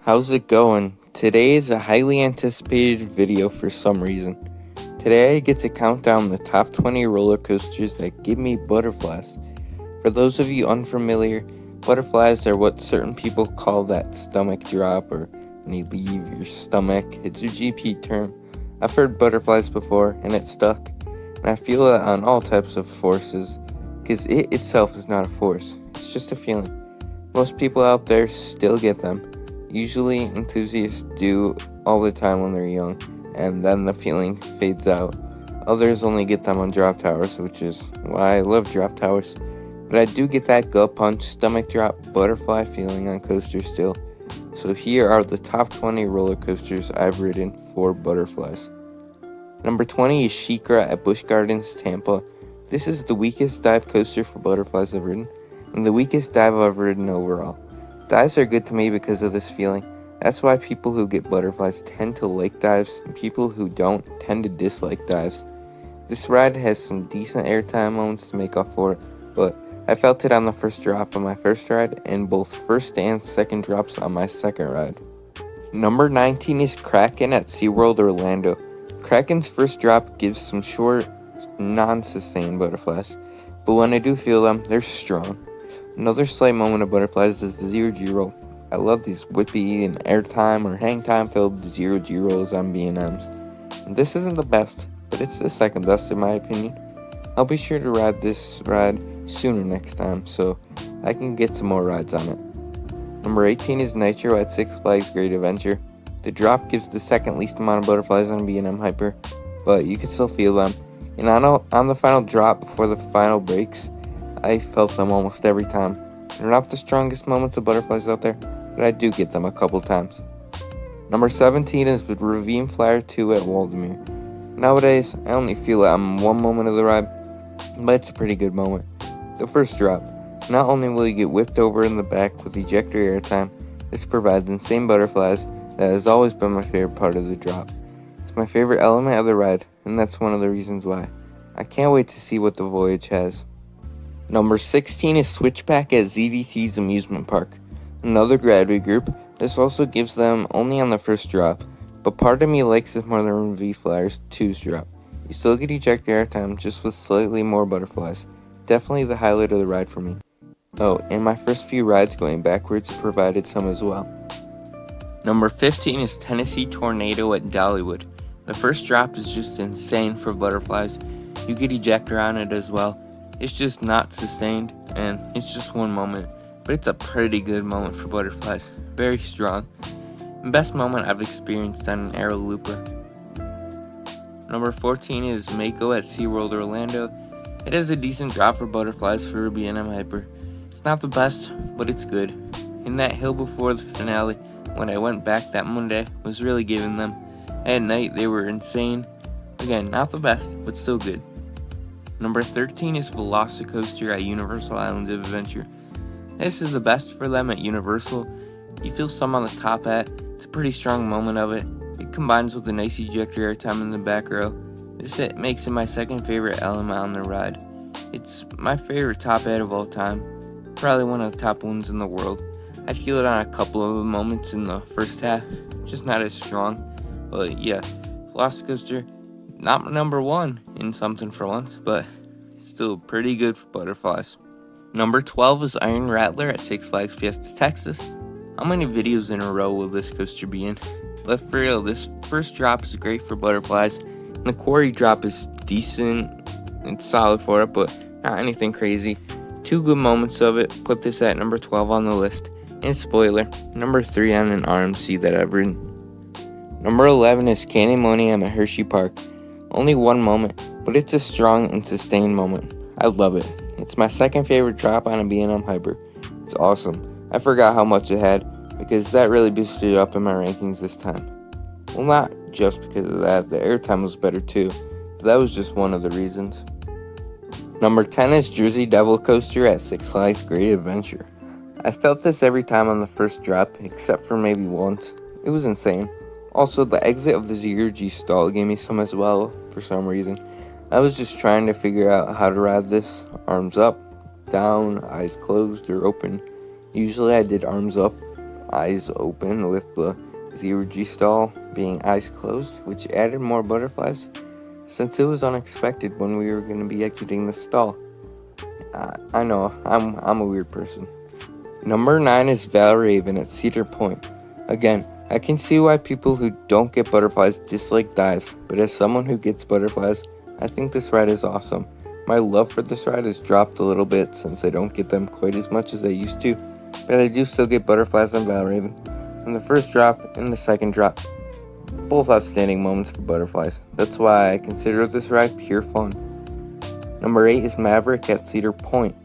How's it going? Today is a highly anticipated video for some reason. Today I get to count down the top 20 roller coasters that give me butterflies. For those of you unfamiliar, butterflies are what certain people call that stomach drop, or when you leave your stomach. It's a GP term. I've heard butterflies before and it stuck, and I feel it on all types of forces, because it itself is not a force, it's just a feeling. Most people out there still get them. Usually enthusiasts do all the time when they're young, and then the feeling fades out. Others only get them on drop towers, which is why I love drop towers. But I do get that gut punch, stomach drop, butterfly feeling on coasters still. So here are the top 20 roller coasters I've ridden for butterflies. Number 20 is SheiKra at Busch Gardens, Tampa. This is the weakest dive coaster for butterflies I've ridden, and the weakest dive I've ridden overall. Dives are good to me because of this feeling. That's why people who get butterflies tend to like dives, and people who don't tend to dislike dives. This ride has some decent airtime moments to make up for it, but I felt it on the first drop on my first ride, and both first and second drops on my second ride. Number 19 is Kraken at SeaWorld Orlando. Kraken's first drop gives some short, non-sustained butterflies, but when I do feel them, they're strong. Another slight moment of butterflies is the zero-G roll. I love these whippy and airtime or hang time filled zero-G rolls on B&Ms. This isn't the best, but it's the second best in my opinion. I'll be sure to ride this ride sooner next time so I can get some more rides on it. Number 18 is Nitro at Six Flags Great Adventure. The drop gives the second least amount of butterflies on B&M Hyper, but you can still feel them. And on the final drop before the final breaks, I felt them almost every time. They're not the strongest moments of butterflies out there, but I do get them a couple times. Number 17 is with Ravine Flyer 2 at Waldameer. Nowadays, I only feel it on one moment of the ride, but it's a pretty good moment. The first drop. Not only will you get whipped over in the back with ejector airtime, this provides insane butterflies that has always been my favorite part of the drop. It's my favorite element of the ride, and that's one of the reasons why. I can't wait to see what the voyage has. Number 16 is Switchback at ZDT's amusement park. Another graduate group. This also gives them only on the first drop, but part of me likes it more than V-Flyers 2's drop. You still get ejector airtime, just with slightly more butterflies. Definitely the highlight of the ride for me. Oh, and my first few rides going backwards provided some as well. Number 15 is Tennessee Tornado at Dollywood. The first drop is just insane for butterflies. You get ejector on it as well. It's just not sustained, and it's just one moment, but it's a pretty good moment for butterflies. Very strong. And best moment I've experienced on an Aero Looper. Number 14 is Mako at SeaWorld Orlando. It has a decent drop for butterflies for B&M Hyper. It's not the best, but it's good. And that hill before the finale, when I went back that Monday, was really giving them. At night, they were insane. Again, not the best, but still good. Number 13 is Velocicoaster at Universal Islands of Adventure. This is the best for them at Universal. You feel some on the top hat. It's a pretty strong moment of it. It combines with a nice ejector airtime in the back row. This makes it my second favorite element on the ride. It's my favorite top hat of all time. Probably one of the top ones in the world. I feel it on a couple of the moments in the first half. Just not as strong. But yeah, Velocicoaster, not number one in something for once, but still pretty good for butterflies. Number 12 is Iron Rattler at Six Flags Fiesta, Texas. How many videos in a row will this coaster be in? But for real, this first drop is great for butterflies, and the quarry drop is decent. It's solid for it, but not anything crazy. Two good moments of it put this at number 12 on the list. And spoiler, number 3 on an RMC that I've ridden. Number 11 is Canyonmonium at Hershey Park. Only one moment, but it's a strong and sustained moment. I love it. It's my second favorite drop on a B&M Hyper. It's awesome. I forgot how much it had, because that really boosted it up in my rankings this time. Well, not just because of that, the airtime was better too, but that was just one of the reasons. Number 10 is Jersey Devil Coaster at Six Flags Great Adventure. I felt this every time on the first drop, except for maybe once. It was insane. Also, the exit of the zero-G stall gave me some as well, for some reason. I was just trying to figure out how to ride this, arms up, down, eyes closed or open. Usually I did arms up, eyes open, with the 0G stall being eyes closed, which added more butterflies since it was unexpected when we were going to be exiting the stall. I know, I'm a weird person. Number 9 is Valraven at Cedar Point. Again, I can see why people who don't get butterflies dislike dives, but as someone who gets butterflies, I think this ride is awesome. My love for this ride has dropped a little bit since I don't get them quite as much as I used to, but I do still get butterflies on Valraven. And the first drop and the second drop, both outstanding moments for butterflies. That's why I consider this ride pure fun. Number 8 is Maverick at Cedar Point.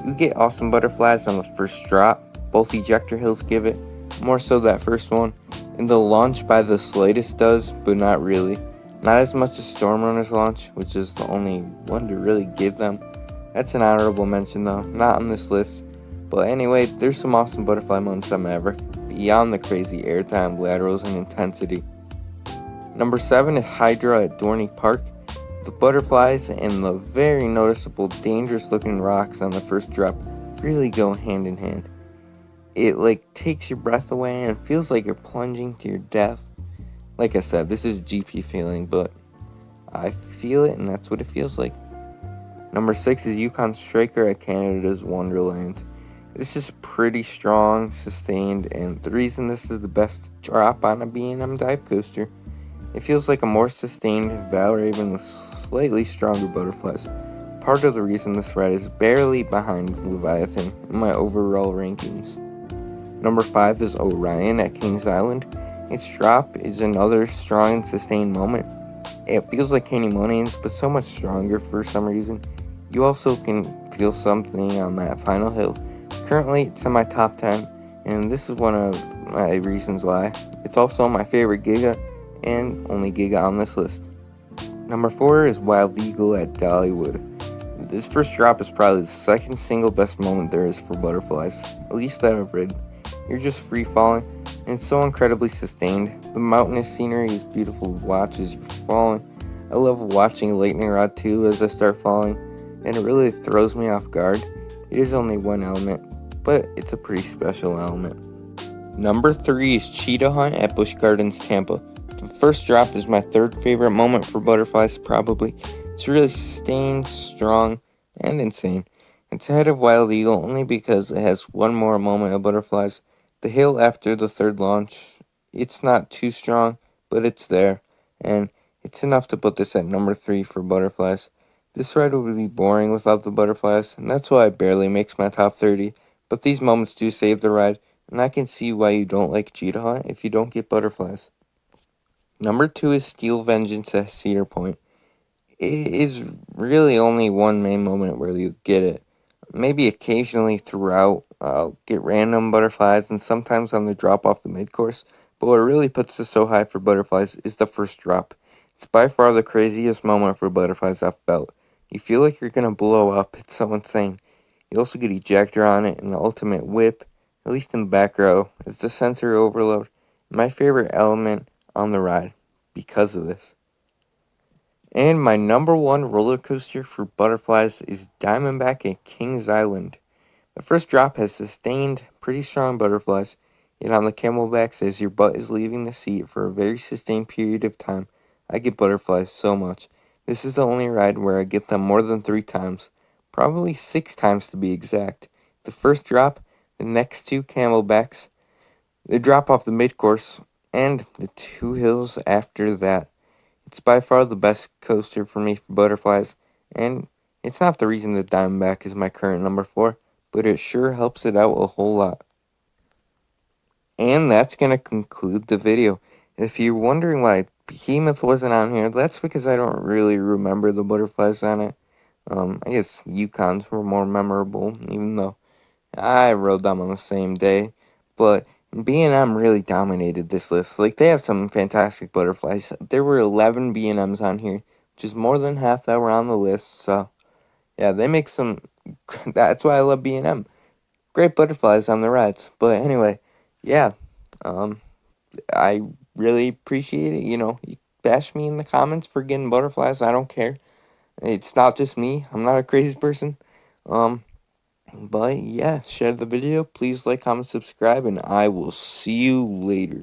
You get awesome butterflies on the first drop. Both ejector hills give it, more so that first one, and the launch by the slightest does, but not really. Not as much as Storm Runner's launch, which is the only one to really give them. That's an honorable mention though, not on this list. But anyway, there's some awesome butterfly moments on Maverick, beyond the crazy airtime, laterals, and intensity. Number 7 is Hydra at Dorney Park. The butterflies and the very noticeable dangerous looking rocks on the first drop really go hand in hand. It takes your breath away and feels like you're plunging to your death. Like I said, this is a GP feeling, but I feel it and that's what it feels like. Number 6 is Yukon Striker at Canada's Wonderland. This is pretty strong, sustained, and the reason this is the best drop on a B&M dive coaster. It feels like a more sustained Valraven with slightly stronger butterflies. Part of the reason this ride is barely behind Leviathan in my overall rankings. Number 5 is Orion at Kings Island. Its drop is another strong and sustained moment. It feels like Canyonmonians, but so much stronger for some reason. You also can feel something on that final hill. Currently, it's in my top 10, and this is one of my reasons why. It's also my favorite Giga, and only Giga on this list. Number 4 is Wild Eagle at Dollywood. This first drop is probably the second single best moment there is for butterflies, at least that I've read. You're just free falling, and it's so incredibly sustained. The mountainous scenery is beautiful to watch as you're falling. I love watching lightning rod too as I start falling, and it really throws me off guard. It is only one element, but it's a pretty special element. Number 3 is Cheetah Hunt at Busch Gardens, Tampa. The first drop is my third favorite moment for butterflies, probably. It's really sustained, strong, and insane. It's ahead of Wild Eagle only because it has one more moment of butterflies. The hill after the third launch, it's not too strong, but it's there, and it's enough to put this at number 3 for butterflies. This ride would be boring without the butterflies, and that's why it barely makes my top 30, but these moments do save the ride, and I can see why you don't like Cheetah Hunt if you don't get butterflies. Number 2 is Steel Vengeance at Cedar Point. It is really only one main moment where you get it. Maybe occasionally throughout, I'll get random butterflies and sometimes on the drop off the mid-course, but what really puts this so high for butterflies is the first drop. It's by far the craziest moment for butterflies I've felt. You feel like you're going to blow up, it's so insane. You also get ejector on it and the ultimate whip, at least in the back row. It's the sensory overload. My favorite element on the ride because of this. And my number 1 roller coaster for butterflies is Diamondback at Kings Island. The first drop has sustained, pretty strong butterflies, yet on the camelbacks as your butt is leaving the seat for a very sustained period of time, I get butterflies so much. This is the only ride where I get them more than 3 times, probably 6 times to be exact. The first drop, the next 2 camelbacks, the drop off the mid-course, and the 2 hills after that. It's by far the best coaster for me for butterflies, and it's not the reason that Diamondback is my current number 4, but it sure helps it out a whole lot. And that's going to conclude the video. If you're wondering why Behemoth wasn't on here, that's because I don't really remember the butterflies on it. I guess Yukons were more memorable, even though I rode them on the same day, but B&M really dominated this list. They have some fantastic butterflies. There were 11 B&Ms on here, which is more than half that were on the list. So, yeah, they make some... That's why I love B&M. Great butterflies on the rides. But anyway, yeah, I really appreciate it. You bash me in the comments for getting butterflies. I don't care. It's not just me. I'm not a crazy person. But yeah, share the video. Please like, comment, subscribe, and I will see you later.